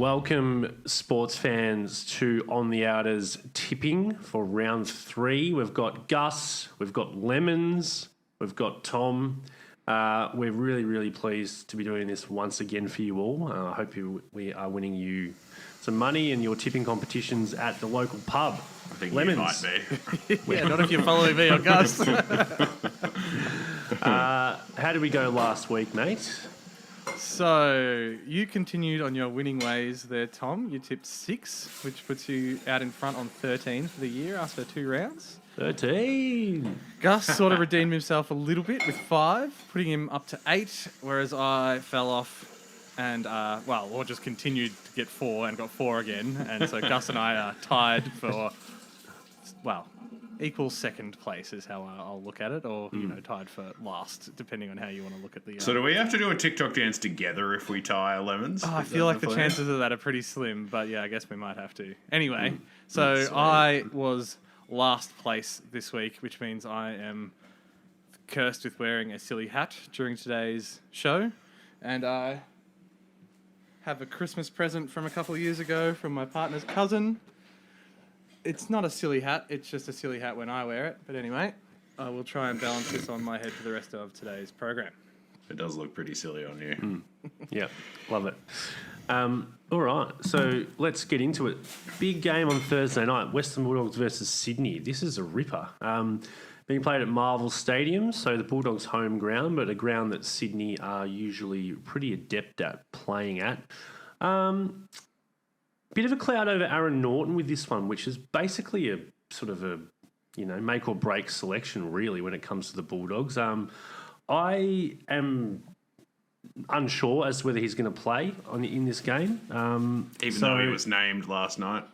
welcome sports fans to On the Outers tipping for round 3. We've got Gus, we've got Lemons, we've got Tom. We're really, really pleased to be doing this once again for you all. I hope we are winning you some money in your tipping competitions at the local pub. I think Lemons. you might be. Yeah, not if you're following me on Gus. How did we go last week, mate? So, you continued on your winning ways there, Tom. You tipped 6, which puts you out in front on 13 for the year after 2 rounds. 13. Gus sort of redeemed himself a little bit with 5, putting him up to 8, whereas I fell off and, or just continued to get 4 and got 4 again. And so Gus and I are tied for, equal second place is how I'll look at it, or, tied for last, depending on how you want to look at the... So do we have to do a TikTok dance together if we tie Lemons? I feel like the chances of that are pretty slim, but yeah, I guess we might have to. Anyway, so I was last place this week, which means I am cursed with wearing a silly hat during today's show, and I have a Christmas present from a couple of years ago from my partner's cousin. It's not a silly hat, it's just a silly hat when I wear it. But anyway, I will try and balance this on my head for the rest of today's program. It does look pretty silly on you. Yeah, love it. All right, so let's get into it. Big game on Thursday night, Western Bulldogs versus Sydney. This is a ripper. Being played at Marvel Stadium, so the Bulldogs' home ground, but a ground that Sydney are usually pretty adept at playing at. Bit of a cloud over Aaron Norton with this one, which is basically a sort of a, make or break selection really when it comes to the Bulldogs. I am unsure as to whether he's going to play in this game. Even though he was named last night.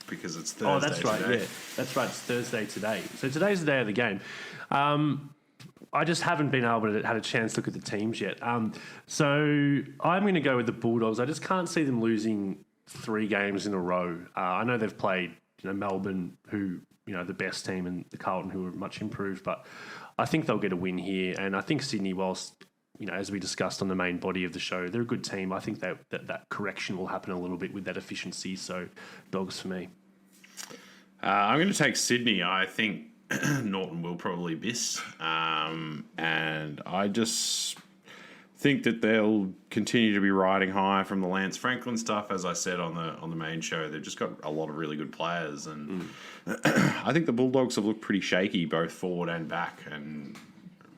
Because it's Thursday. Oh, that's right, today. yeah. That's right, it's Thursday today. So today's the day of the game. I just haven't been able to have a chance to look at the teams yet. So I'm going to go with the Bulldogs. I just can't see them losing 3 games in a row. I know they've played, Melbourne, who, the best team, and the Carlton, who are much improved, but I think they'll get a win here. And I think Sydney, whilst, as we discussed on the main body of the show, they're a good team. I think that correction will happen a little bit with that efficiency. So Dogs for me. I'm going to take Sydney. I think Norton will probably miss, and I just think that they'll continue to be riding high from the Lance Franklin stuff. As I said on the main show, they've just got a lot of really good players, and I think the Bulldogs have looked pretty shaky both forward and back. And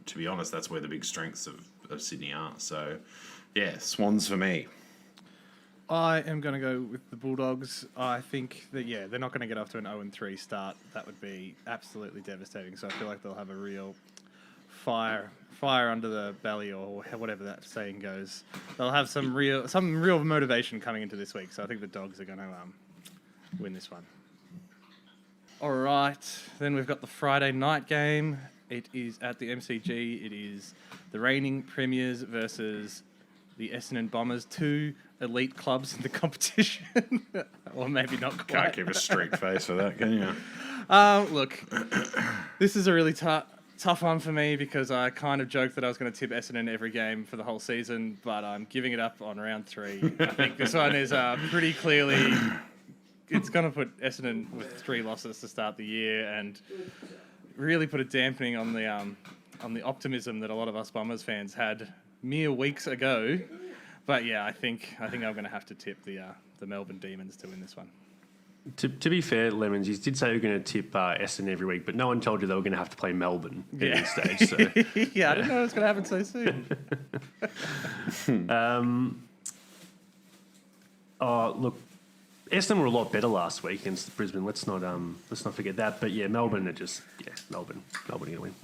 to be honest, that's where the big strengths of Sydney are. So, yeah, Swans for me. I am going to go with the Bulldogs. I think that, they're not going to get off to an 0-3 start. That would be absolutely devastating. So I feel like they'll have a real fire under the belly, or whatever that saying goes. They'll have some real motivation coming into this week. So I think the Dogs are going to win this one. All right. Then we've got the Friday night game. It is at the MCG. It is the reigning premiers versus the Essendon Bombers, 2 elite clubs in the competition. Or maybe not quite. Can't keep a straight face for that, can you? Look, this is a really tough one for me, because I kind of joked that I was going to tip Essendon every game for the whole season, but I'm giving it up on round 3. I think this one is pretty clearly... It's going to put Essendon with 3 losses to start the year, and really put a dampening on the optimism that a lot of us Bombers fans had mere weeks ago. But yeah, I think I'm going to have to tip the Melbourne Demons to win this one. To be fair, Lemons, you did say you were going to tip Essendon every week, but no one told you they were going to have to play Melbourne at this stage. So. Yeah, I didn't know it was going to happen so soon. Look, Essendon were a lot better last week against Brisbane. Let's not forget that. But yeah, Melbourne are Melbourne are going to win.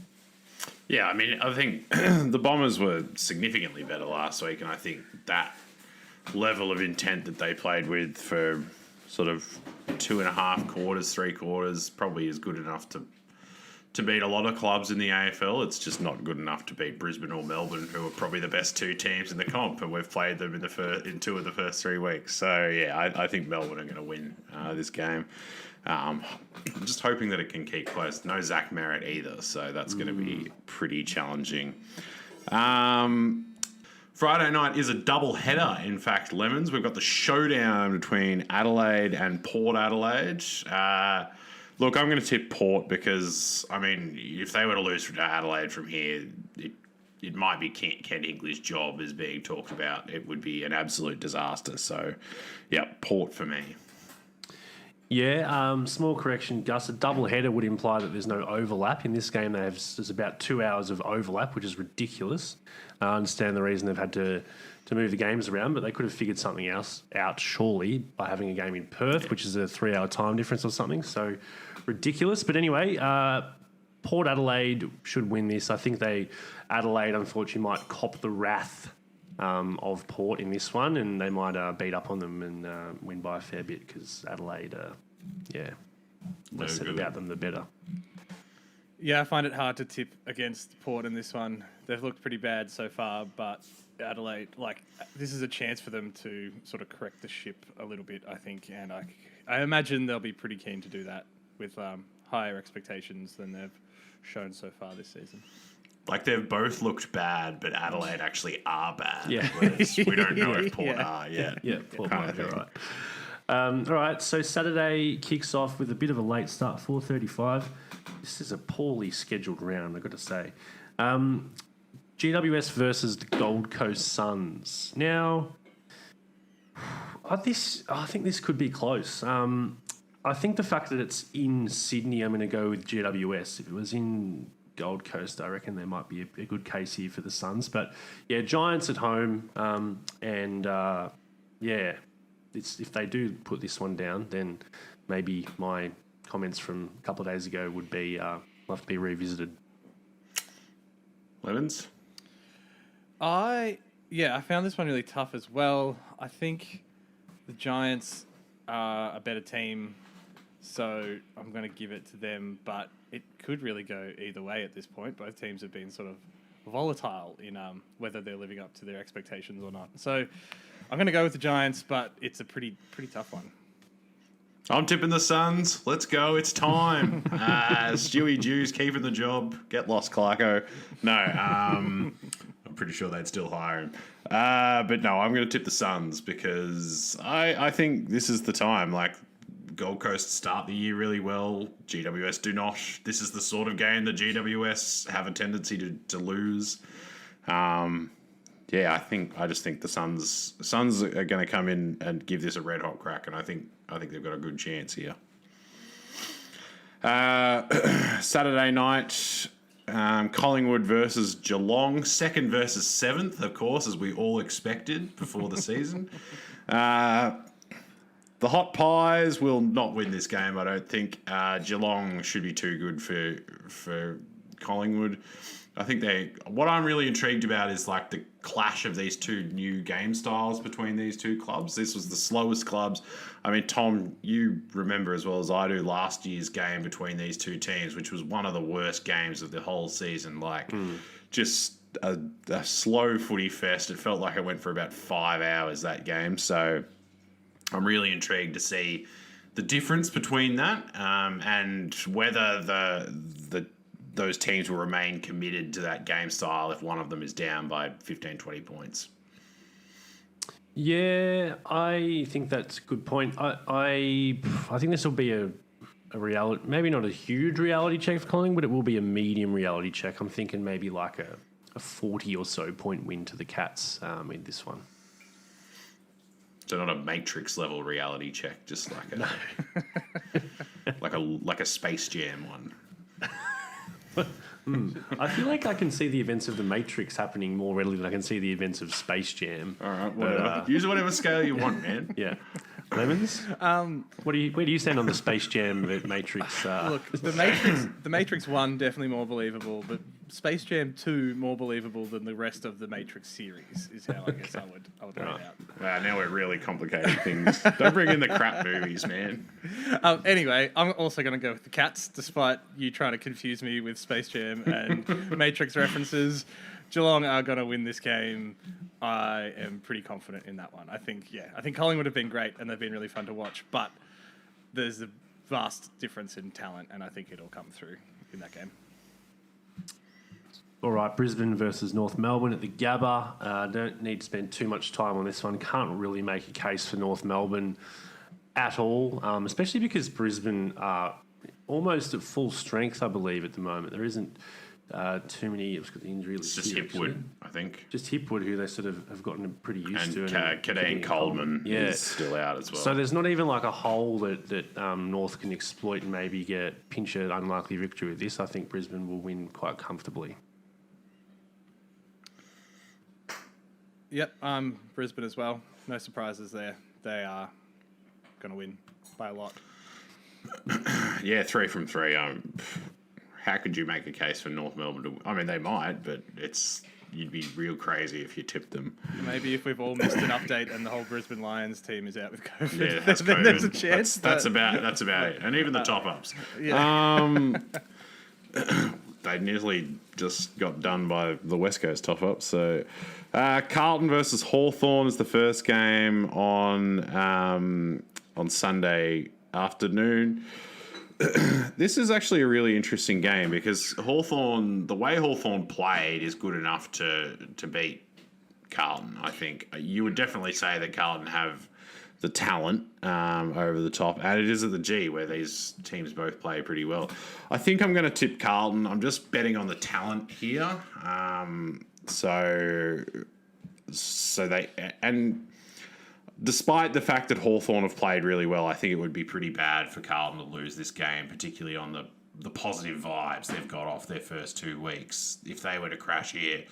Yeah, I mean, I think the Bombers were significantly better last week, and I think that level of intent that they played with for sort of 2.5 quarters, 3 quarters, probably is good enough to beat a lot of clubs in the AFL. It's just not good enough to beat Brisbane or Melbourne, who are probably the best 2 teams in the comp, and we've played them in 2 of the first 3 weeks. So, yeah, I think Melbourne are going to win this game. I'm just hoping that it can keep close. No Zach Merritt either, so that's going to be pretty challenging. Friday night is a double header, in fact, Lemons. We've got the showdown between Adelaide and Port Adelaide. Look, I'm going to tip Port because, I mean, if they were to lose to Adelaide from here, it might be Kent Hinkley's job is being talked about. It would be an absolute disaster. So, yeah, Port for me. Yeah, small correction, Gus. A double header would imply that there's no overlap. In this game, there's about 2 hours of overlap, which is ridiculous. I understand the reason they've had to move the games around, but they could have figured something else out, surely, by having a game in Perth, which is a 3-hour time difference or something. So, ridiculous. But anyway, Port Adelaide should win this. I think Adelaide, unfortunately, might cop the wrath of Port in this one, and they might beat up on them and win by a fair bit because Adelaide, less said about them, the better. Yeah, I find it hard to tip against Port in this one. They've looked pretty bad so far, but Adelaide, this is a chance for them to sort of correct the ship a little bit, I think, and I imagine they'll be pretty keen to do that with higher expectations than they've shown so far this season. They've both looked bad, but Adelaide actually are bad. Yeah. Whereas we don't know if Port are yet. Yeah, Port might be right. All right, so Saturday kicks off with a bit of a late start, 4:35. This is a poorly scheduled round, I've got to say. GWS versus the Gold Coast Suns. Now, I think this could be close. I think the fact that it's in Sydney, I'm going to go with GWS. If it was in Gold Coast, I reckon there might be a good case here for the Suns. But, yeah, Giants at home. If they do put this one down, then maybe my comments from a couple of days ago would be have to be revisited. Lemons? I found this one really tough as well. I think the Giants are a better team, so I'm going to give it to them, but it could really go either way at this point. Both teams have been sort of volatile in whether they're living up to their expectations or not. So I'm going to go with the Giants, but it's a pretty tough one. I'm tipping the Suns. Let's go. It's time. Stewie Jew's keeping the job. Get lost, Clarko. No, I'm pretty sure they'd still hire him. But no, I'm going to tip the Suns because I think this is the time. Gold Coast start the year really well. GWS do not. This is the sort of game that GWS have a tendency to lose. I just think the Suns are going to come in and give this a red hot crack, and I think they've got a good chance here. Saturday night, Collingwood versus Geelong, 2nd versus 7th, of course, as we all expected before the season. The Hot Pies will not win this game, I don't think. Geelong should be too good for Collingwood. I think what I'm really intrigued about is the clash of these two new game styles between these two clubs. This was the slowest clubs. I mean, Tom, you remember as well as I do last year's game between these two teams, which was one of the worst games of the whole season. Just a slow footy fest. It felt like it went for about 5 hours, that game. So I'm really intrigued to see the difference between that and whether those teams will remain committed to that game style if one of them is down by 15, 20 points. Yeah, I think that's a good point. I think this will be a reality, maybe not a huge reality check for Collingwood, but it will be a medium reality check. I'm thinking maybe a 40 or so point win to the Cats in this one. So not a Matrix level reality check, just like a Space Jam one. I feel like I can see the events of the Matrix happening more readily than I can see the events of Space Jam. All right, whatever. Use whatever scale you want, man. Yeah. Lemons? Where do you stand on the Space Jam Matrix? Look, the Matrix 1 definitely more believable, but Space Jam 2 more believable than the rest of the Matrix series is how I guess I would lay it out. Wow, now we're really complicating things. Don't bring in the crap movies, man. Anyway, I'm also going to go with the Cats, despite you trying to confuse me with Space Jam and Matrix references. Geelong are going to win this game. I am pretty confident in that one. I think Collingwood have been great and they've been really fun to watch, but there's a vast difference in talent, and I think it'll come through in that game. All right, Brisbane versus North Melbourne at the Gabba. Don't need to spend too much time on this one. Can't really make a case for North Melbourne at all, especially because Brisbane are almost at full strength, I believe, at the moment. There isn't too many. It's got the injury list. It's just here, Hipwood, actually. I think. Just Hipwood, who they sort of have gotten pretty used to. And Kadane Coleman is still out as well. So there's not even like a hole that North can exploit and maybe pinch an unlikely victory with this. I think Brisbane will win quite comfortably. Yep, Brisbane as well. No surprises there. They are going to win by a lot. Yeah, 3 from 3. How could you make a case for North Melbourne to? I mean, they might, but you'd be real crazy if you tipped them. Maybe if we've all missed an update and the whole Brisbane Lions team is out with COVID, Yeah, that's then COVID. there's a chance. That's about it, and even the top ups. Yeah. They nearly just got done by the West Coast top up. So, Carlton versus Hawthorne is the first game on Sunday afternoon. This is actually a really interesting game because Hawthorne, the way Hawthorne played, is good enough to beat Carlton. I think you would definitely say that Carlton have the talent over the top, and it is at the G where these teams both play pretty well. I think I'm going to tip Carlton. I'm just betting on the talent here. So they, and despite the fact that Hawthorn have played really well, I think it would be pretty bad for Carlton to lose this game, particularly on the positive vibes they've got off their first 2 weeks. If they were to crash here,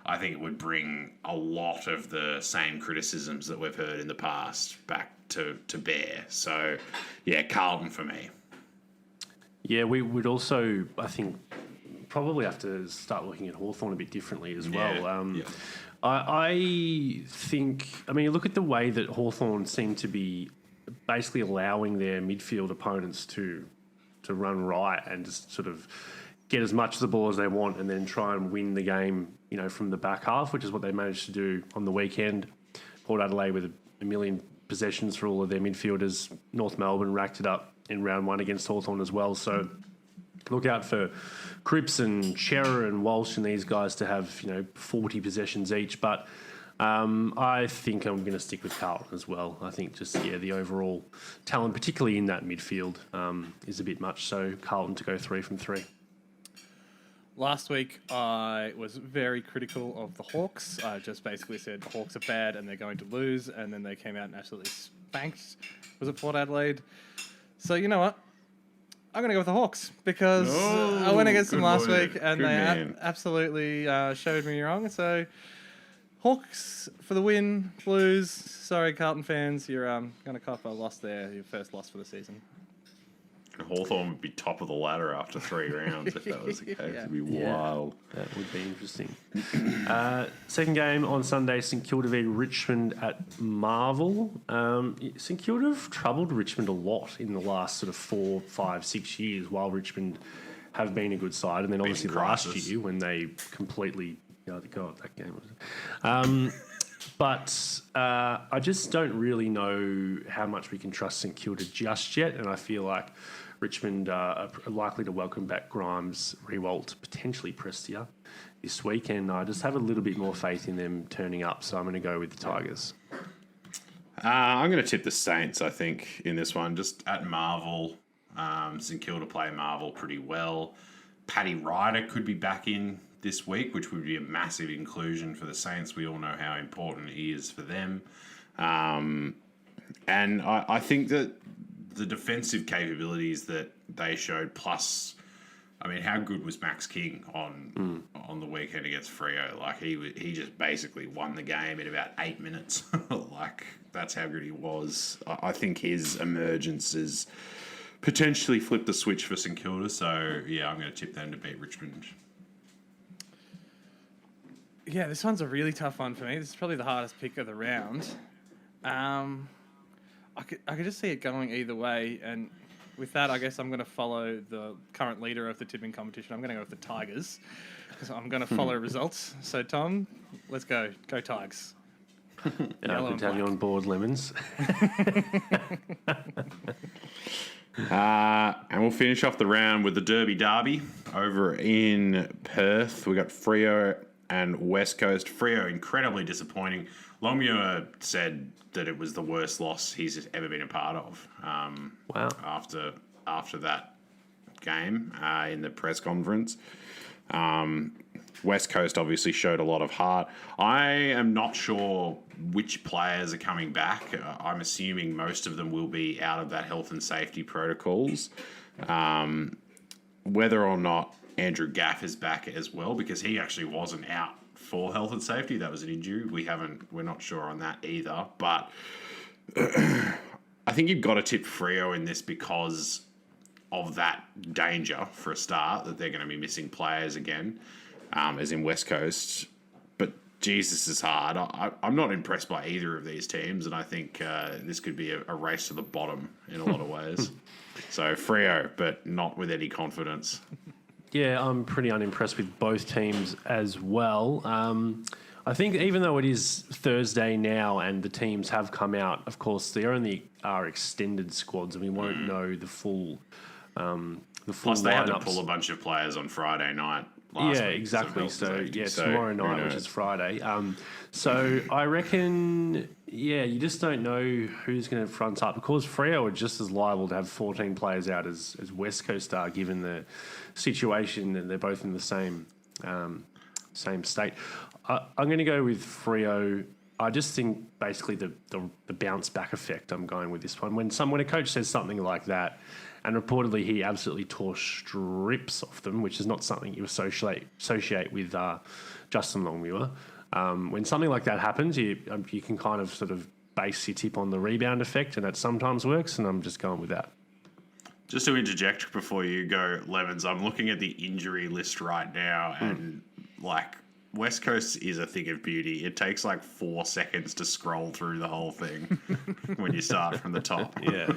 I think it would bring a lot of the same criticisms that we've heard in the past back to bear. So, yeah, Carlton for me. Yeah, we would also, I think, probably have to start looking at Hawthorn a bit differently as well. Yeah. I think, I mean, look at the way that Hawthorn seem to be basically allowing their midfield opponents to run right and just sort of get as much of the ball as they want and then try and win the game, from the back half, which is what they managed to do on the weekend. Port Adelaide with a million possessions for all of their midfielders. North Melbourne racked it up in round 1 against Hawthorn as well. So look out for Cripps and Cherrer and Walsh and these guys to have, 40 possessions each. But I think I'm going to stick with Carlton as well. I think the overall talent, particularly in that midfield, is a bit much. So Carlton to go 3 from 3. Last week, I was very critical of the Hawks. I just basically said the Hawks are bad and they're going to lose, and then they came out and absolutely spanked. Was it Port Adelaide? So you know what? I'm going to go with the Hawks because I went against them last week and they absolutely showed me wrong. So Hawks for the win, Blues. Sorry, Carlton fans, you're going to cop a loss there, your first loss for the season. Hawthorn would be top of the ladder after 3 rounds if that was the case. Yeah. It'd be wild. That would be interesting. Second game on Sunday, St Kilda v Richmond at Marvel. St Kilda have troubled Richmond a lot in the last sort of 4, 5, 6 years, while Richmond have been a good side. And then obviously last year when they completely... Oh, God, that game was... But I just don't really know how much we can trust St Kilda just yet, and I feel like Richmond are likely to welcome back Grimes, Riewoldt, potentially Prestia this week, and I just have a little bit more faith in them turning up, so I'm going to go with the Tigers. I'm going to tip the Saints, I think, in this one, just at Marvel. St Kilda play Marvel pretty well. Paddy Ryder could be back in this week, which would be a massive inclusion for the Saints. We all know how important he is for them. And I think that the defensive capabilities that they showed, plus, I mean, how good was Max King on the weekend against Freo? Like, he just basically won the game in about 8 minutes. Like, that's how good he was. I think his emergence has potentially flipped the switch for St Kilda. So, yeah, I'm going to tip them to beat Richmond. Yeah, this one's a really tough one for me. This is probably the hardest pick of the round. I could just see it going either way, and with that, I guess I'm going to follow the current leader of the tipping competition. I'm going to go with the Tigers, because I'm going to follow results. So, Tom, let's go. Go Tigers. Good to have you on board, Lemons. And we'll finish off the round with the Derby over in Perth. We got Freo and West Coast. Freo incredibly disappointing. Longmuir said that it was the worst loss he's ever been a part of. Wow. After that game in the press conference. West Coast obviously showed a lot of heart. I am not sure which players are coming back. I'm assuming most of them will be out of that health and safety protocols. Whether or not Andrew Gaff is back as well, because he actually wasn't out for health and safety. That was an injury. We're not sure on that either. But I think you've got to tip Freo in this because of that danger for a start, that they're going to be missing players again, as in West Coast. But Jesus is hard. I'm not impressed by either of these teams, and I think this could be a race to the bottom in a lot of ways. So Freo, but not with any confidence. Yeah, I'm pretty unimpressed with both teams as well. I think even though it is Thursday now and the teams have come out, of course, they only are extended squads and we won't know the full Plus, they had to lineups. pull a bunch of players on Friday night last week. Exactly. So, tomorrow who night, knows? which is Friday. So I reckon, you just don't know who's going to front up. Of course, Freo are just as liable to have 14 players out as West Coast are, given the situation, and they're both in the same state. I'm going to go with Freo. I just think basically the bounce back effect. I'm going with this one. When a coach says something like that, and reportedly he absolutely tore strips off them, which is not something you associate with Justin Longmuir. When something like that happens, you can kind of sort of base your tip on the rebound effect, and that sometimes works. And I'm just going with that. Just to interject before you go, Levins, I'm looking at the injury list right now, and West Coast is a thing of beauty. It takes 4 seconds to scroll through the whole thing when you start from the top. Yeah,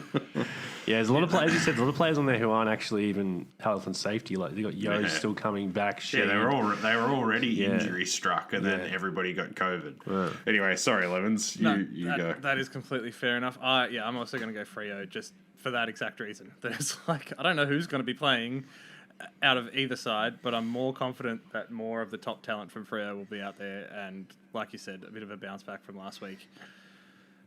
there's a lot of players. You said, a lot of players on there who aren't actually even health and safety. Like they got Yo still coming back. Yeah, they were already injury struck, and then everybody got COVID. Right. Anyway, sorry, Levins, you go. That is completely fair enough. I'm also going to go Freo just for that exact reason. There's I don't know who's going to be playing out of either side, but I'm more confident that more of the top talent from Freo will be out there, and like you said, a bit of a bounce back from last week.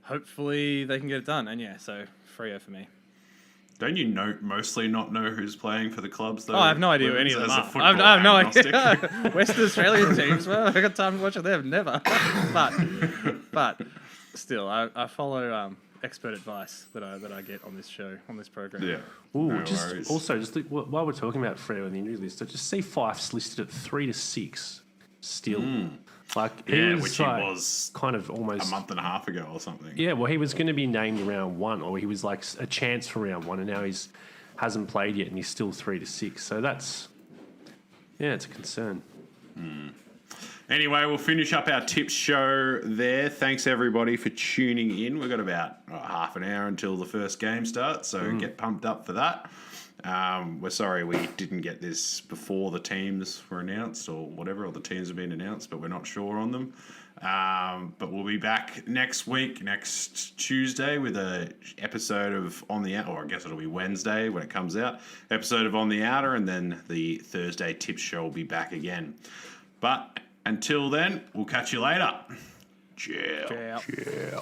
Hopefully they can get it done, and so Freo for me. Don't you mostly not know who's playing for the clubs, though? I have no idea who any of them are. I have no idea. Western Australian teams, well, I got time to watch them, never. but still, I follow expert advice that I get on this show, on this program. Yeah. Ooh, No worries. While we're talking about Freo and the injury list, I just see Fife's listed at 3 to 6 still. Which he was kind of almost a month and a half ago or something. Yeah, well, he was going to be named round 1, or he was a chance for round 1, and now hasn't played yet, and he's still 3 to 6. So it's a concern. Anyway, we'll finish up our tips show there. Thanks, everybody, for tuning in. We've got about half an hour until the first game starts, so get pumped up for that. We're sorry we didn't get this before the teams were announced or whatever, or the teams have been announced, but we're not sure on them. But we'll be back next Tuesday, with a episode of On the Outer, or I guess it'll be Wednesday when it comes out, episode of On the Outer, and then the Thursday tips show will be back again. But until then, we'll catch you later. Ciao. Ciao. Yeah.